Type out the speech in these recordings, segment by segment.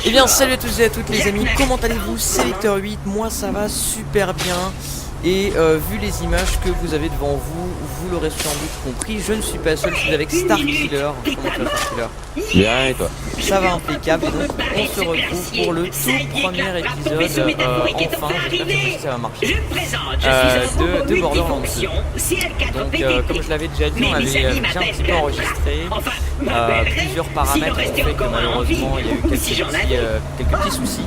Eh bien salut à tous et à toutes les amis, comment allez-vous? C'est Victor 8, moi ça va super bien. Et vu les images que vous avez devant vous, vous l'aurez sans doute compris, je ne suis pas seul, je suis avec Starkiller. Comment tu vas Starkiller? Bien et toi? Ça va impeccable, donc on se retrouve pour le tout premier épisode, enfin, j'espère que ça va marcher, de Borderlands 2. Donc comme je l'avais déjà dit, on avait déjà un petit peu enregistré, plusieurs paramètres ont fait que malheureusement il y a eu quelques petits soucis.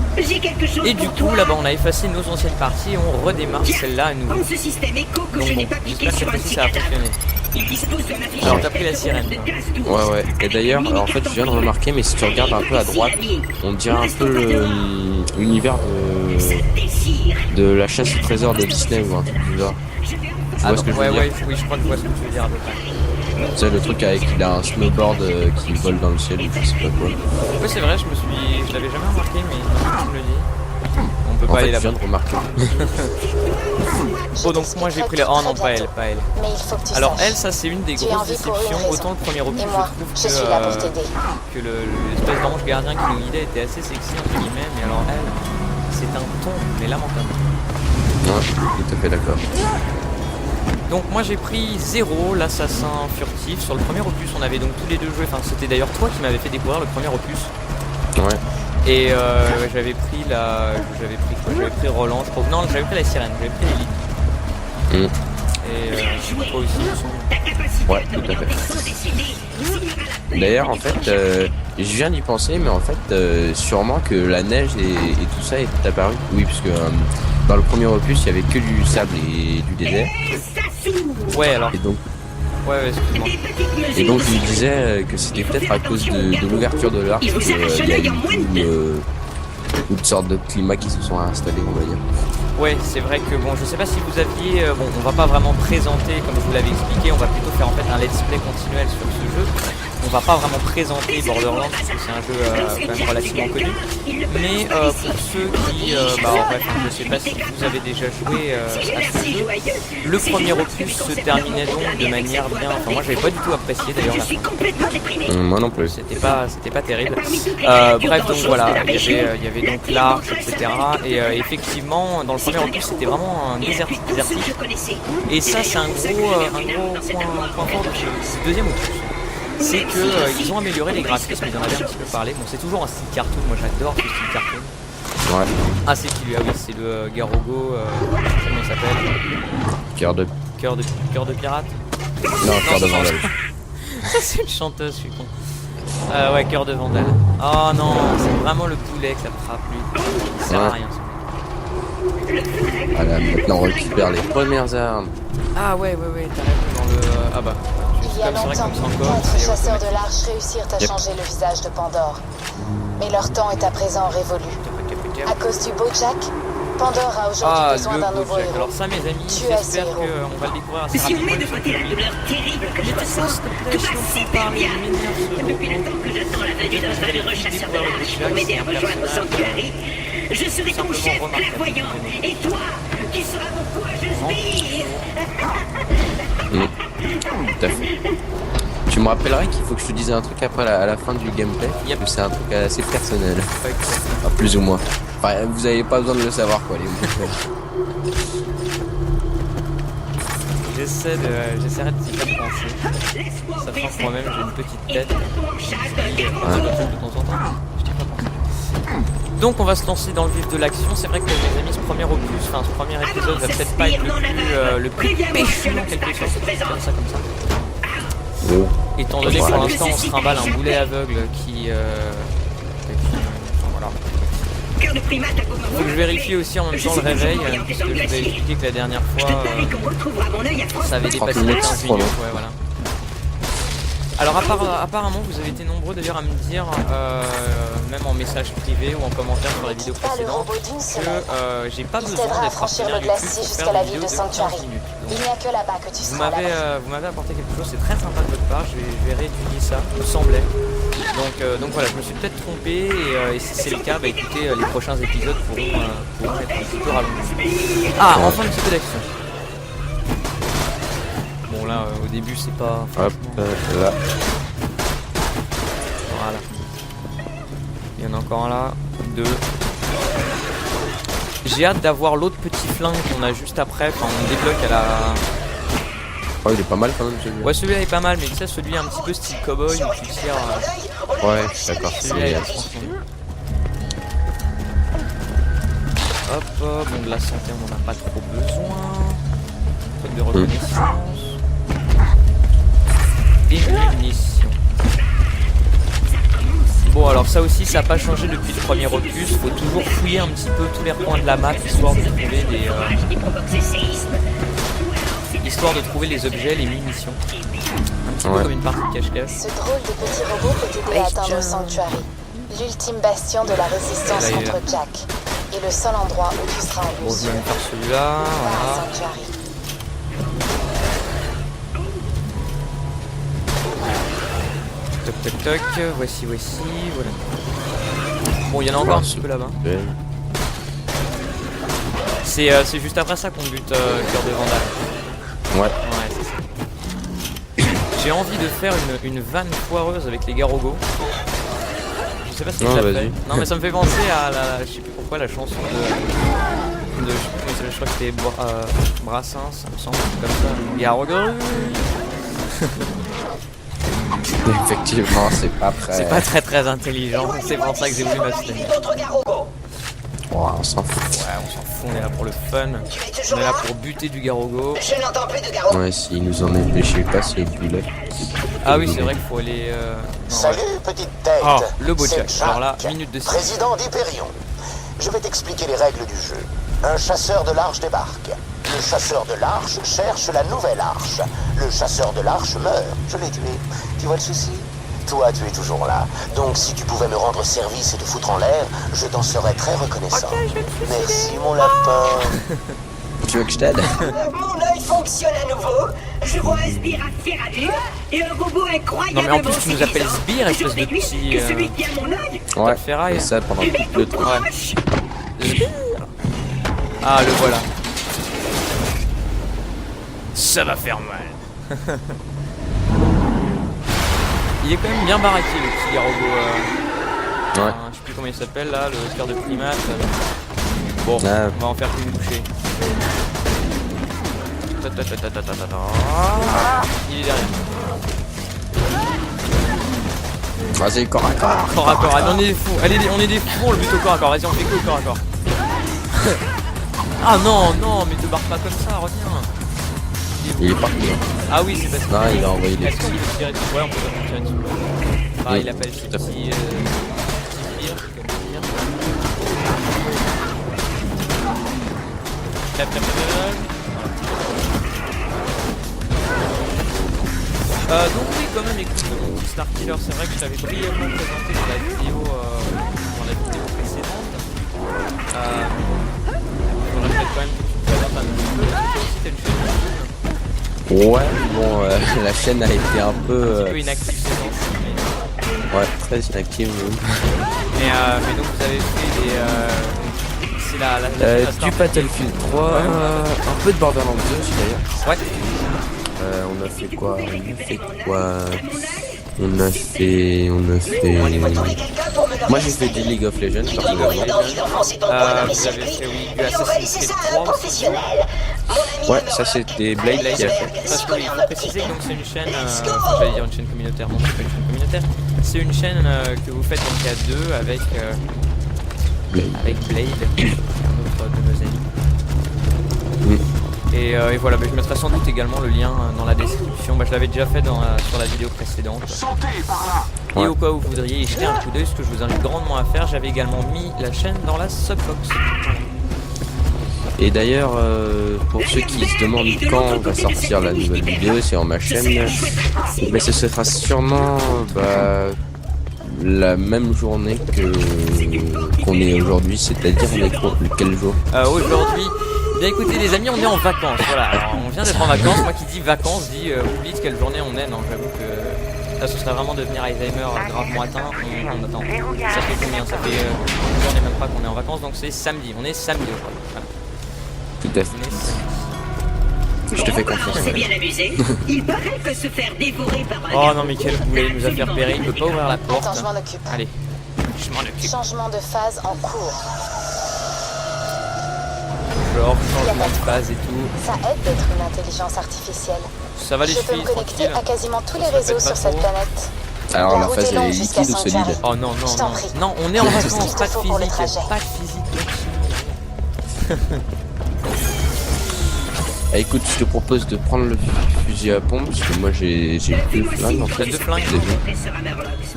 Et du coup là-bas on a effacé nos anciennes parties et on redémarre celle-là à nouveau. Donc bon, j'espère que cette fois-ci ça a fonctionné. Alors t'as pris la sirène quoi. Ouais. Et d'ailleurs, en fait je viens de remarquer, mais si tu regardes un peu à droite, on dirait un peu l'univers de la chasse au trésor de Disney ou un truc du genre. Tu vois ce que je veux dire? Oui, je crois que je vois ce que tu veux dire à peu près. Tu sais le truc avec il a un snowboard qui vole dans le ciel ou je sais pas quoi. Oui c'est vrai, je l'avais jamais remarqué mais maintenant que tu me le dis. On peut En pas fait, aller je viens là-bas. de remarquer. Oh donc moi j'ai pris la... Oh non pas elle. Alors elle ça c'est une des grosses déceptions. Autant le premier opus je trouve que l'espèce d'ange gardien qui nous guidait était assez sexy entre guillemets. Mais alors elle c'est un ton mais lamentable. Ouais, tout à fait d'accord. Donc moi j'ai pris 0, l'assassin furtif. Sur le premier opus on avait donc tous les deux joué. Enfin c'était d'ailleurs toi qui m'avais fait découvrir le premier opus. Ouais. Et j'avais pris Roland, je crois. Non, j'avais pris la sirène, j'avais pris Ellie. Et toi aussi. Ouais, tout à fait. D'ailleurs, en fait, je viens d'y penser, mais en fait, sûrement que la neige et tout ça est apparu. Oui, parce que dans le premier opus, il y avait que du sable et du désert. Ouais, alors. Et donc, ouais, excuse-moi. Et donc je me disais que c'était peut-être à cause de l'ouverture de l'arc qu'il y a eu toutes sortes de climats qui se sont installés, on va dire. Ouais, c'est vrai que bon, je sais pas si vous aviez, bon, on va pas vraiment présenter comme je vous l'avais expliqué, on va plutôt faire en fait un let's play continuel sur ce jeu. On va pas vraiment présenter Borderlands parce que c'est un jeu quand même relativement connu. Mais pour ceux qui, bref, je sais pas si vous avez déjà joué à ce jeu, le premier opus se terminait donc de manière bien. Enfin moi j'avais pas du tout apprécié d'ailleurs la fin. Moi non plus. C'était pas terrible. Bref donc voilà, il y avait donc l'arche, etc. Et effectivement dans le premier opus c'était vraiment un désertique. Et ça c'est un gros point fort du deuxième opus. C'est que ils ont amélioré les graphismes, ils en avaient un petit peu parlé. Bon c'est toujours un style cartoon, moi j'adore ce style cartoon. Ouais. Ah c'est qui lui? Ah oui c'est le Garogo, comment il s'appelle? Cœur de pirate? Non, Cœur de Vandale. Ça c'est une chanteuse, je suis con. Ouais, Cœur de Vandale. Oh non, c'est vraiment le poulet que ça frappe lui. Il sert à rien ce mec. Voilà, maintenant on récupère les premières armes. Ah ouais, t'as raison dans le... Ah bah... Il y a longtemps, 4 chasseurs de l'arche réussirent à changer le visage de Pandore. Mais leur temps est à présent révolu. À cause du Bojack, Pandore a aujourd'hui besoin d'un nouveau héros. Alors ça mes amis, j'espère qu'on va le découvrir assez rapidement. Depuis le temps que j'attends la venue d'un valeureux chasseur de l'arche pour m'aider à rejoindre Sanctuary. Je serai ton chef clairvoyant, et toi, qui seras mon courageux sbire. Tout à fait. Tu me rappellerais qu'il faut que je te dise un truc après à la fin du gameplay. Yep. C'est un truc assez personnel. Enfin, plus ou moins. Enfin, vous avez pas besoin de le savoir quoi les J'essaierai de t'y faire penser. Sachant que moi-même j'ai une petite tête. De temps en temps. Je t'y ai pas pensé. Donc on va se lancer dans le vif de l'action. C'est vrai que mes amis, ce premier opus, enfin ce premier épisode va peut-être pas être le plus péchu en quelque sorte. Comme ça. Oh. Étant donné que pour l'instant on se trimballe un boulet aveugle qui voilà. Faut que je vérifie aussi en même temps le réveil, puisque je vous avais expliqué que la dernière fois ça avait dépassé les 15 minutes, ouais voilà. Alors apparemment vous avez été nombreux d'ailleurs à me dire, même en message privé ou en commentaire sur les vidéos précédentes, que j'ai pas besoin d'être partenaire YouTube pour faire des vidéos de 15 minutes. Il n'y a que là-bas que tu seras. Vous m'avez apporté quelque chose, c'est très sympa de votre part, je vais réétudier ça, il me semblait. Donc voilà, je me suis peut-être trompé et si c'est le cas, bah écoutez, les prochains épisodes pourront être un petit peu rallongés. Ah, enfin un petit peu d'action. Bon là au début c'est pas... Hop, là. Voilà. Il y en est encore là. 2. J'ai hâte d'avoir l'autre petit flingue qu'on a juste après. Enfin, on débloque à la... Oh, il est pas mal quand même celui-là. Ouais, celui-là est pas mal, mais tu sais, celui un petit peu style cowboy où tu tires. Ouais, je suis d'accord. Celui-là, il est franchement. Hop, bon, de la santé, on en a pas trop besoin. Code de reconnaissance. Et munitions. Bon, alors ça aussi, ça n'a pas changé depuis le premier opus. Faut toujours fouiller un petit peu tous les recoins de la map histoire de trouver des. Histoire de trouver les objets, les munitions. Un petit peu comme une partie cache-cache. Ce drôle de petit robot peut t'aider à atteindre le Sanctuary, l'ultime bastion de la résistance Là, contre Jack, et le seul endroit où tu seras en Bon, je vais mesure même faire celui-là. Voilà. Sanctuary. Toc toc toc, voici, voilà. Bon, il y en a encore un petit peu là-bas. C'est juste après ça qu'on bute Cœur de Vandale. Ouais. Ouais, c'est ça. J'ai envie de faire une vanne foireuse avec les Garogos. Je sais pas si tu l'as fait. Non, mais ça me fait penser à la. Je sais plus pourquoi, la chanson de je crois que c'était Brassens, ça me semble, comme ça. Garogos. Effectivement, c'est pas C'est pas très intelligent, c'est pour ça que j'ai voulu m'abstenir. Oh, on s'en fout. Ouais, on s'en fout, on est là pour le fun. On est là pour buter du Garogo. Je n'entends plus de Garo. Ouais, s'il nous en empêchait pas, c'est lui là. Ah oui, c'est vrai qu'il faut aller. Salut, petite tête. Ah, le beau C'est Jack. Jack, Alors là, minute de silence. président d'Hyperion. Je vais t'expliquer les règles du jeu. Un chasseur de l'arche débarque. Le chasseur de l'arche cherche la nouvelle arche. Le chasseur de l'arche meurt. Je l'ai tué. Tu vois le souci? Toi, tu es toujours là. Donc, si tu pouvais me rendre service et te foutre en l'air, je t'en serais très reconnaissant. Merci, mon lapin. Tu veux que je t'aide? Mon œil fonctionne à nouveau. Je vois un sbire à ferrature et un robot incroyablement. Non, mais en plus, tu nous appelles sbire, espèce de petit. Que celui qui a mon œil. Ouais, ferraille. et ça pendant tout le truc. Ouais. Ah, le voilà. Ça va faire mal. Il est quand même bien baraqué, le petit Garogo. Ouais. Je sais plus comment il s'appelle là, le sphère de primate. Bon, Ah. on va en faire qu'une bouchée. Il est derrière. Vas-y, corps à corps. Corps à corps, allez, on est des fous. Allez, on est des fous, on le bute au corps à corps. Vas-y, on fait que au corps à corps. Ah non, non, mais te barre pas comme ça, reviens. Il est parti. Ah oui, c'est parce que. Non, il a envoyé les Est-ce qu'il veut tirer dessus? Ouais, on peut pas tirer dessus. Bah, Oui, il appelle ses tout à fait. petits. Petits sbires, comme dire. Clap, clap, clap. Donc oui, quand même, écoute, mon petit Star Killer, c'est vrai que je t'avais brièvement présenté dans la vidéo précédente. Faudrait peut-être quand même que tu te présentes un petit peu. Toi aussi, t'as une chaîne YouTube. Ouais, bon, la chaîne a été un peu. Un petit peu inactive ces temps-ci, mais... Ouais, très inactive. mais donc vous avez fait des... c'est la Du Battlefield 3, un peu de Borderlands 2 aussi d'ailleurs. Ouais. On a fait quoi? Moi j'ai fait du League of Legends personnellement. Vous avez fait, oui, du Assassin's Creed 3 aussi. Ouais, ça c'était Blade qui a fait. Parce qu'il faut préciser que donc c'est une chaîne, j'allais dire une chaîne communautaire, non c'est pas une chaîne communautaire. C'est une chaîne que vous faites donc à deux avec Blade, un autre de nos amis. Et voilà, je mettrai sans doute également le lien dans la description. Je l'avais déjà fait sur la vidéo précédente. Et au cas où vous voudriez y jeter un coup d'œil, ce que je vous invite grandement à faire, j'avais également mis la chaîne dans la subbox. Et d'ailleurs, pour ceux qui se demandent quand va sortir la nouvelle vidéo, c'est en ma chaîne. Mais ce sera sûrement la même journée qu'on est aujourd'hui, c'est-à-dire quel jour? Aujourd'hui. Bien écoutez les amis, on est en vacances, voilà, alors, on vient d'être en vacances, moi qui dis vacances, dis oublie de quelle journée on est, non j'avoue que là ce serait vraiment devenir Alzheimer gravement atteint, on attend, ça fait combien, ça fait une journée même pas qu'on est en vacances, donc c'est samedi, on est samedi aujourd'hui, voilà. Tout à fait. Je te fais confiance. C'est bien amusé. Il paraît que se faire dévorer par un Oh non mais quel boulet, il nous a fait repérer, il peut pas ouvrir la porte, Attends, je m'en occupe. allez, Je m'en occupe. Changement de phase en cours. Genre, changement de phase et tout. Ça aide d'être une intelligence artificielle. Ça va les Je peux chevilles, me connecter tranquille. à quasiment tous les Ça réseaux pète pas sur cette trop. planète. Alors la route phase est elle est longue jusqu'à liquide ou solide? Sanctuary. Oh non, non, Je t'en non. prie. Non, on est en Tout ce vacances, qu'il te pas de faut pour le physique. trajet. Pas de physique. Ah, écoute, je te propose de prendre le fusil à pompe parce que moi j'ai deux flingues en fait. T'as deux flingues?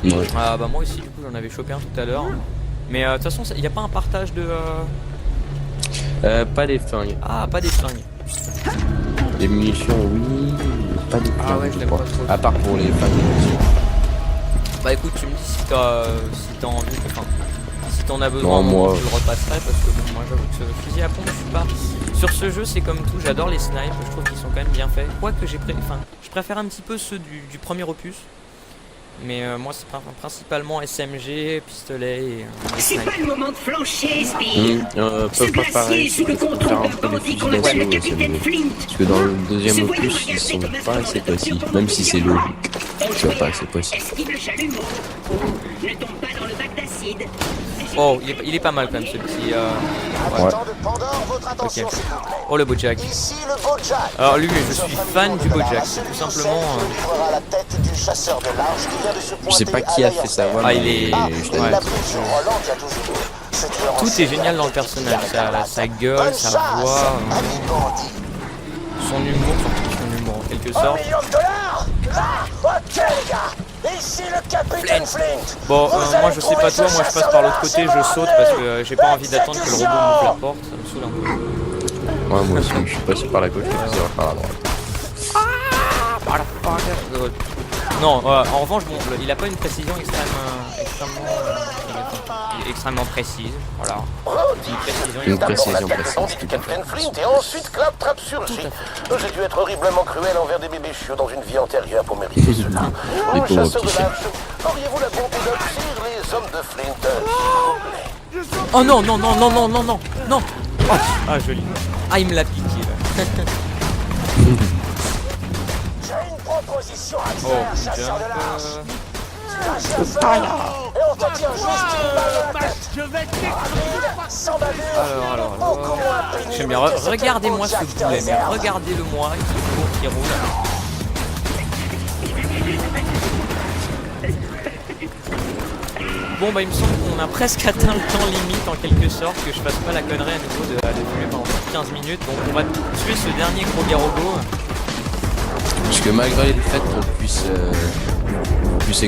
Ouais. Ah bah moi aussi du coup j'en avais chopé un tout à l'heure. Mais de toute façon il n'y a pas un partage de... Pas les flingues. Ah pas des flingues. Les munitions oui, mais pas des flingues. Ah ouais, je l'aime crois. pas trop. À part pour les flingues de munitions. Bah écoute tu me dis si t'as envie, enfin si t'en as besoin, Non, moi- je le repasserai parce que bon moi j'avoue que ce fusil à pompe je suis pas... Sur ce jeu c'est comme tout, j'adore les snipes, je trouve qu'ils sont quand même bien faits. Quoique je préfère un petit peu ceux du premier opus. Mais moi c'est principalement SMG, pistolet et C'est snipes. pas le moment de flancher, Speed. Ce Pas glacier pareil, est sous le faut faire contrôle un d'un peu des bandit qu'on fusils appelle le d'assaut, capitaine c'est Flint. parce que dans le deuxième Se voyant opus, ils regarder sont comme un pas assez soldat précis, sur même si c'est logique. On Tu vois pas assez précis. Esquive le chalumeau. Ne tombe pas dans le bac d'acide. Oh il est pas mal quand même ce petit... Habitants de Pandore, votre attention Ok. s'il vous plaît. Oh le Bojack. Ici le Bojack. Alors lui je Nous suis sommes fan au du niveau de Bojack, la- celui tout ou simplement... celle qui livrera la tête du chasseur de large qui vient de se Je sais pas pointer qui à a fait sa voix, Ah, mais il est- Ah, je et l'ai ouais. la plume sur Roland qui a toujours eu ce tueur en Tout est série génial dans le à la personnage, tête carnasse. sa gueule, Bonne sa chasse, voix, ami bandit. son humour, surtout son humour en quelque 1 sorte. million de dollars. Là, ok les gars. Ici le capitaine Flint. Bon, Vous moi allez je sais trouver pas ce toi, moi je chasseur passe par de l'autre large, côté, c'est je saute parce que j'ai pas envie d'attendre que le robot m'ouvre la porte, ça me saoule un peu. Ouais, moi aussi, je suis passé par la gauche, je suis par la droite. Non, en revanche, bon, il a pas une précision extrêmement précise, voilà. Une D'abord précision la tête de précise, bandit du tout à fait. capitaine Flint et ensuite clap-trap surgit. J'ai dû être horriblement cruel envers des bébés chiots dans une vie antérieure pour mériter cela. Les Mon pauvres chasseur de petits large, auriez-vous la bonté d'obéir les hommes de Flint, s'il vous plaît? Oh non, non, non, non, non, non, non, non. Oh, ah, joli. Ah, il me l'a piqué là. J'ai une proposition à te Oh, faire, chasseur de jump. large. Tu lâches le feu et on te tire juste une balle dans la tête. Rapide, sans bavure, Alors. beaucoup moins pénible J'aime bien, que ce que regardez-moi ce Bojack te boulet, mais réserve. regardez-le moi, qui roule. Bon bah il me semble qu'on a presque atteint le temps limite en quelque sorte, que je fasse pas la connerie à nouveau de fumer pendant 15 minutes, donc on va tuer ce dernier gros garogo. Parce que malgré le fait qu'on puisse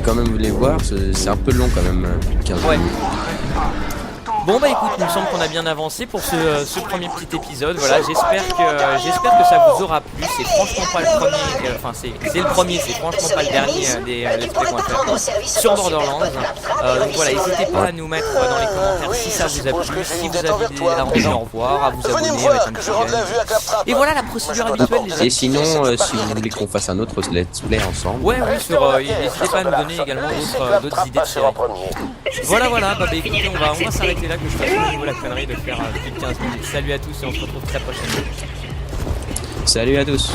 quand même les voir, c'est un peu long quand même, plus de 15 Ouais. minutes. Bon bah écoute, il me semble qu'on a bien avancé pour ce premier petit épisode. Voilà, j'espère que ça vous aura plu. C'est franchement pas le premier, enfin c'est le premier, c'est franchement pas le dernier des Let's Play qu'on va faire sur Borderlands. Donc voilà, n'hésitez pas à nous mettre dans les commentaires si ça vous a plu, si vous avez envie d'en revoir, à vous Venez me abonner voir avec un que petit je rende la j'aime. vue à clap-trap. Et voilà la procédure habituelle les Et sinon, si vous voulez qu'on fasse un autre let's play ensemble, Ouais, oui, n'hésitez pas à nous donner également d'autres idées de séries. Voilà, bah écoutez, on va s'arrêter là, que je fasse à nouveau la connerie de faire plus de 15 minutes. Salut à tous et on se retrouve très prochainement. salut à tous.